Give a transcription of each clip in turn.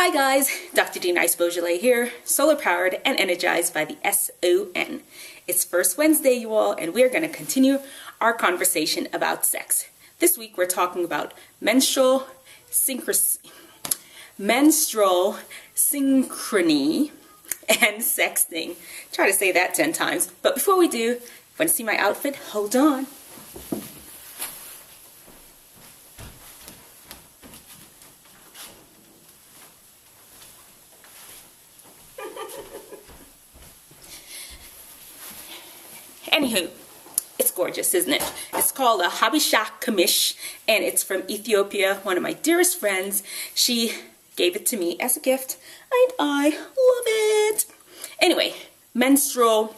Hi guys, Dr.D-Nice here, solar powered and energized by the SON. It's first Wednesday, you all, and we're going to continue our conversation about sex. This week we're talking about menstrual synchrony and sexting. Try to say that 10 times. But before we do, want to see my outfit? Hold on. Anywho, it's gorgeous, isn't it? It's called a Habesha Kamish, and it's from Ethiopia. One of my dearest friends, she gave it to me as a gift, and I love it. Anyway, menstrual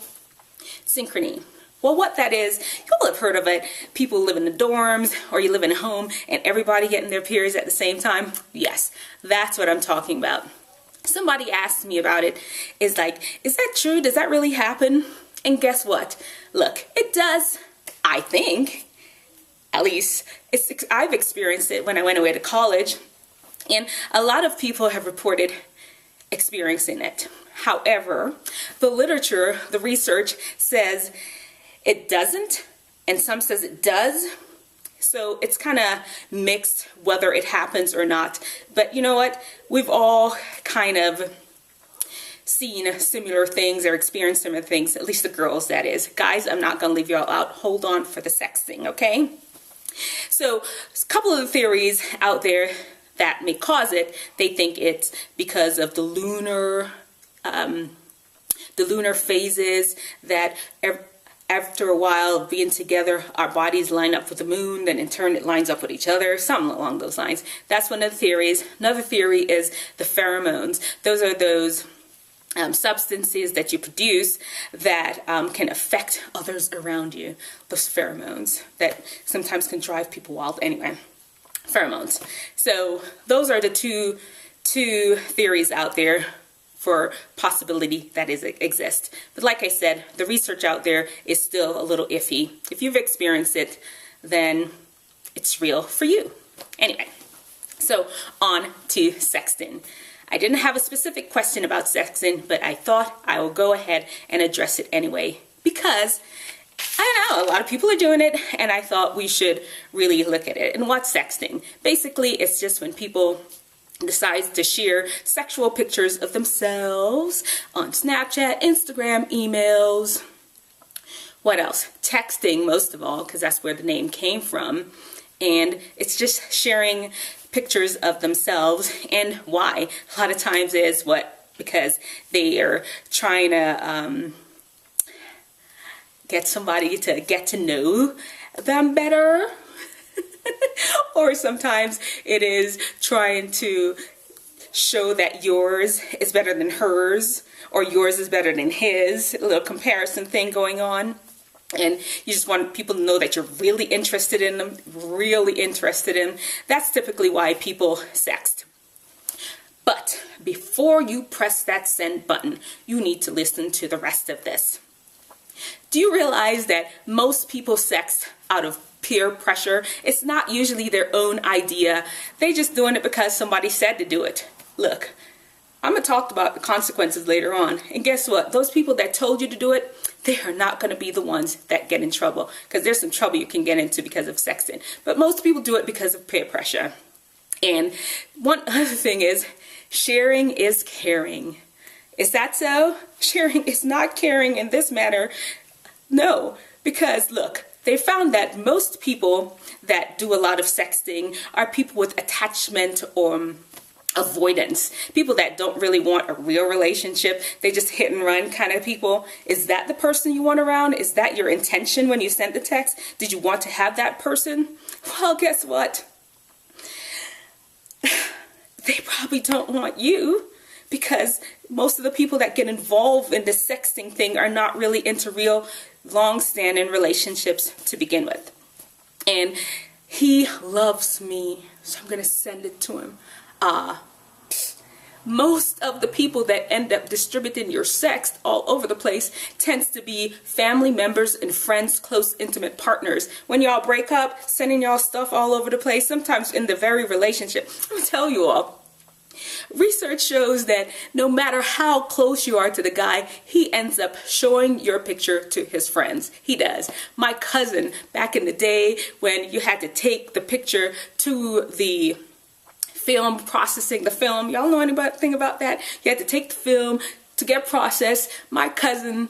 synchrony. Well, what that is, you'll have heard of it. People live in the dorms, or you live in a home, and everybody getting their periods at the same time. Yes, that's what I'm talking about. Somebody asked me about it. Is like, is that true? Does that really happen? And guess what? Look, it does, I think. At least, I've experienced it when I went away to college. And a lot of people have reported experiencing it. However, the literature, the research says it doesn't, and some says it does. So it's kind of mixed whether it happens or not. But you know what? We've all kind of seen similar things or experienced similar things, at least the girls, that is. Guys, I'm not going to leave y'all out. Hold on for the sexting, okay? So a couple of the theories out there that may cause it. They think it's because of the lunar phases, that after a while of being together, our bodies line up with the moon, then in turn it lines up with each other, something along those lines. That's one of the theories. Another theory is the pheromones. Those are those substances that you produce that can affect others around you. Those pheromones that sometimes can drive people wild. Anyway, pheromones. So those are the two theories out there for possibility that exist. But like I said, the research out there is still a little iffy. If you've experienced it, then it's real for you. Anyway, so on to sexting. I didn't have a specific question about sexting, but I thought I will go ahead and address it anyway, because I don't know, a lot of people are doing it, and I thought we should really look at it. And what's sexting? Basically, it's just when people decide to share sexual pictures of themselves on Snapchat, Instagram, emails. What else? Texting, most of all, because that's where the name came from. And it's just sharing pictures of themselves. And why? A lot of times is because they are trying to get somebody to get to know them better. Or sometimes it is trying to show that yours is better than hers, or yours is better than his. A little comparison thing going on. And you just want people to know that you're really interested in them, really interested in them. That's typically why people sext. But before you press that send button, you need to listen to the rest of this. Do you realize that most people sext out of peer pressure? It's not usually their own idea. They're just doing it because somebody said to do it. Look, I'm going to talk about the consequences later on. And guess what? Those people that told you to do it, they are not going to be the ones that get in trouble, because there's some trouble you can get into because of sexting. But most people do it because of peer pressure. And one other thing is, sharing is caring. Is that so? Sharing is not caring in this manner. No, because look, they found that most people that do a lot of sexting are people with attachment or avoidance. People that don't really want a real relationship. They just hit and run kind of people. Is that the person you want around? Is that your intention when you sent the text? Did you want to have that person? Well, guess what? They probably don't want you, because most of the people that get involved in the sexting thing are not really into real long-standing relationships to begin with. And he loves me, so I'm going to send it to him. Most of the people that end up distributing your sex all over the place tends to be family members and friends, close, intimate partners. When y'all break up, sending y'all stuff all over the place, sometimes in the very relationship. I'm going to tell you all, Research shows that no matter how close you are to the guy, he ends up showing your picture to his friends. He does. My cousin, back in the day when you had to take the picture to the film, processing the film. Y'all know anything about that? You had to take the film to get processed. My cousin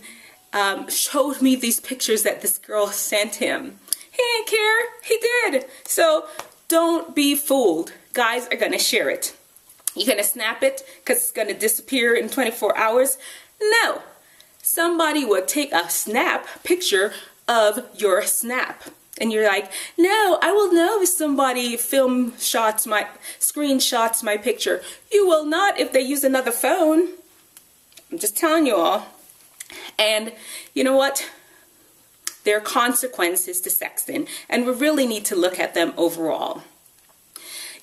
showed me these pictures that this girl sent him. He didn't care. He did. So don't be fooled. Guys are going to share it. You're going to snap it because it's going to disappear in 24 hours? No. Somebody will take a snap picture of your snap. And you're like, no, I will know if somebody screenshots my picture. You will not if they use another phone. I'm just telling you all. And you know what? There are consequences to sexting, and we really need to look at them overall.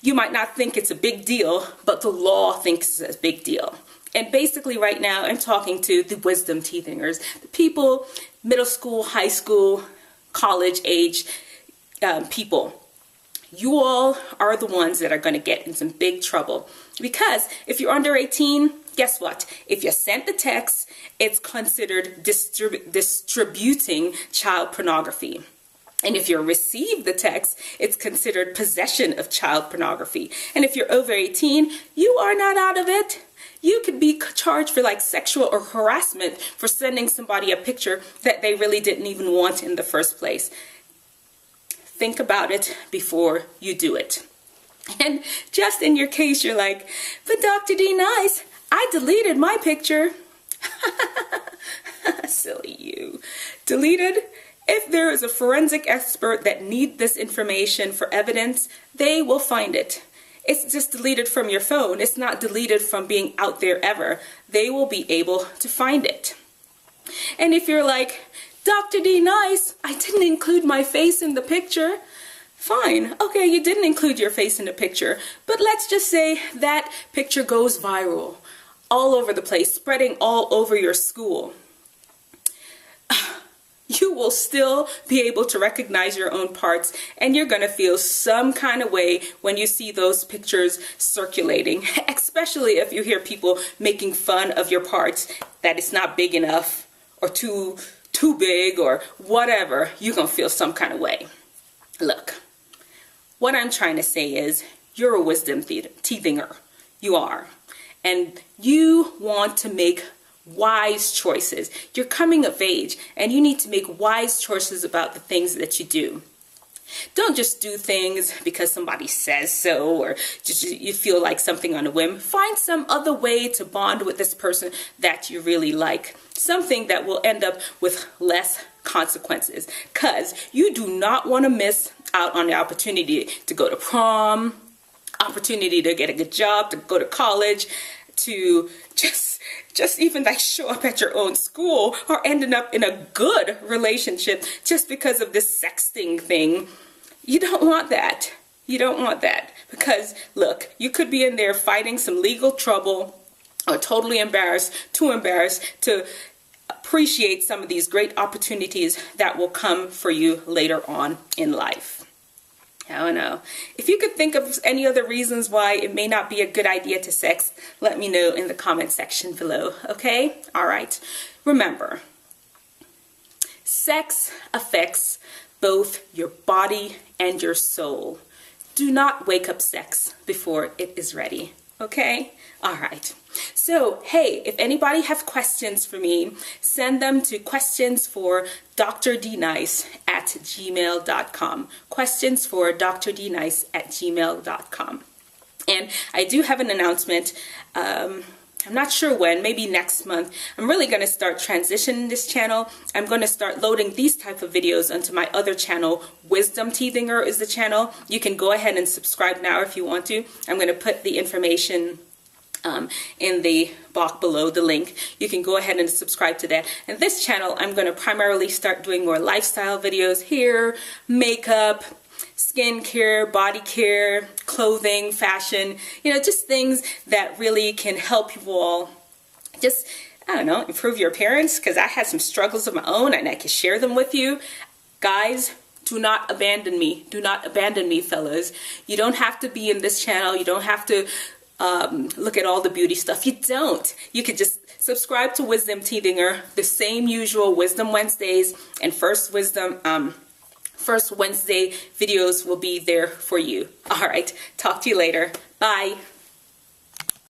You might not think it's a big deal, but the law thinks it's a big deal. And basically right now I'm talking to the wisdom teethingers, the people, middle school, high school, college age people. You all are the ones that are going to get in some big trouble, because if you're under 18, guess what? If you sent the text, it's considered distributing child pornography. And if you receive the text, it's considered possession of child pornography. And if you're over 18, you are not out of it. You could be charged for like sexual or harassment for sending somebody a picture that they really didn't even want in the first place. Think about it before you do it. And just in your case, you're like, but Dr. D-Nice, I deleted my picture. Silly you. Deleted? If there is a forensic expert that needs this information for evidence, they will find it. It's just deleted from your phone. It's not deleted from being out there ever. They will be able to find it. And if you're like, Dr. D-Nice, I didn't include my face in the picture. Fine. Okay, you didn't include your face in the picture. But let's just say that picture goes viral all over the place, spreading all over your school. You will still be able to recognize your own parts, and you're going to feel some kind of way when you see those pictures circulating, especially if you hear people making fun of your parts, that it's not big enough or too big or whatever. You're going to feel some kind of way. Look, what I'm trying to say is you're a wisdom teethinger. You are. And you want to make wise choices. You're coming of age and you need to make wise choices about the things that you do. Don't just do things because somebody says so, or just you feel like something on a whim. Find some other way to bond with this person that you really like. Something that will end up with less consequences. Because you do not want to miss out on the opportunity to go to prom, opportunity to get a good job, to go to college, to just even like show up at your own school, or ending up in a good relationship just because of this sexting thing. You don't want that. You don't want that. Because look, you could be in there fighting some legal trouble, or totally too embarrassed to appreciate some of these great opportunities that will come for you later on in life. I don't know. If you could think of any other reasons why it may not be a good idea to sex, let me know in the comment section below, okay? All right. Remember, sex affects both your body and your soul. Do not wake up sex before it is ready, okay? All right. So, hey, if anybody have questions for me, send them to questionsfordr.D-Nice@gmail.com. Questions for Dr.D-Nice@gmail.com. And I do have an announcement. I'm not sure when, maybe next month. I'm really going to start transitioning this channel. I'm going to start loading these type of videos onto my other channel. Wisdomteethinger is the channel. You can go ahead and subscribe now if you want to. I'm going to put the information in the box below, the link. You can go ahead and subscribe to that. And this channel, I'm going to primarily start doing more lifestyle videos, hair, makeup, skincare, body care, clothing, fashion, just things that really can help you all just, I don't know, improve your appearance, because I had some struggles of my own and I can share them with you. Guys, do not abandon me. Do not abandon me, fellas. You don't have to be in this channel. You don't have to look at all the beauty stuff. You don't. You could just subscribe to Wisdomteethinger, the same usual Wisdom Wednesdays and First Wednesday videos will be there for you. All right, talk to you later. Bye.